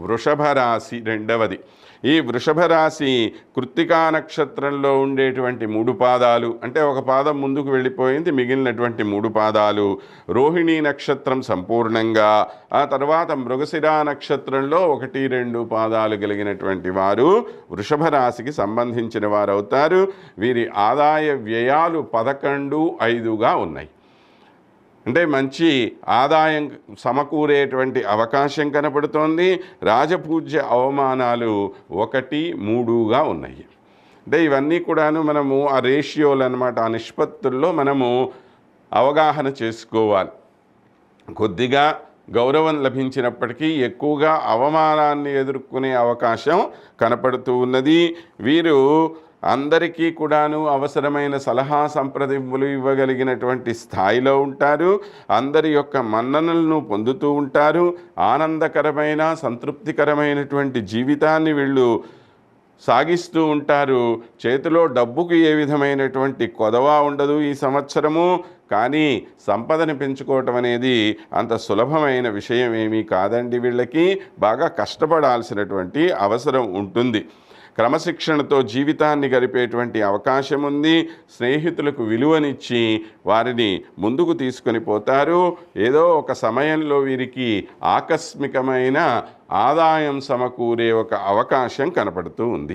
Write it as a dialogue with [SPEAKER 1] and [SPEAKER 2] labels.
[SPEAKER 1] వృషభ రాశి రెండవది. ఈ వృషభ రాశి కృత్తికా నక్షత్రంలో ఉండేటువంటి 3 పాదాలు, అంటే ఒక పాదం ముందుకు వెళ్ళిపోయింది, మిగిలినటువంటి 3 పాదాలు రోహిణీ నక్షత్రం సంపూర్ణంగా, ఆ తర్వాత మృగశిర నక్షత్రంలో 1, 2 పాదాలు కలిగినటువంటి వారు వృషభ రాశికి సంబంధించిన వారు అవుతారు. వీరి ఆదాయ వ్యయాలు 11-5గా ఉన్నాయి. అంటే మంచి ఆదాయం సమకూరేటువంటి అవకాశం కనపడుతోంది. రాజపూజ్య అవమానాలు 1-3గా ఉన్నాయి. అంటే ఇవన్నీ కూడాను మనము ఆ రేషియోలు అన్నమాట, ఆ నిష్పత్తుల్లో మనము అవగాహన చేసుకోవాలి. కొద్దిగా గౌరవం లభించినప్పటికీ ఎక్కువగా అవమానాన్ని ఎదుర్కొనే అవకాశం కనపడుతూ ఉన్నది. వీరు అందరికీ కూడాను అవసరమైన సలహా సంప్రదింపులు ఇవ్వగలిగినటువంటి స్థాయిలో ఉంటారు. అందరి యొక్క మన్ననలను పొందుతూ ఉంటారు. ఆనందకరమైన సంతృప్తికరమైనటువంటి జీవితాన్ని వీళ్ళు సాగిస్తూ ఉంటారు. చేతిలో డబ్బుకు ఏ విధమైనటువంటి కొదవ ఉండదు ఈ సంవత్సరము. కానీ సంపదని పెంచుకోవటం అనేది అంత సులభమైన విషయం ఏమీ కాదండి. వీళ్ళకి బాగా కష్టపడాల్సినటువంటి అవసరం ఉంటుంది. క్రమశిక్షణతో జీవితాన్ని గడిపేటువంటి అవకాశం ఉంది. స్నేహితులకు విలువనిచ్చి వారిని ముందుకు తీసుకొని పోతారు. ఏదో ఒక సమయంలో వీరికి ఆకస్మికమైన ఆదాయం సమకూరే ఒక అవకాశం కనపడుతూ ఉంది.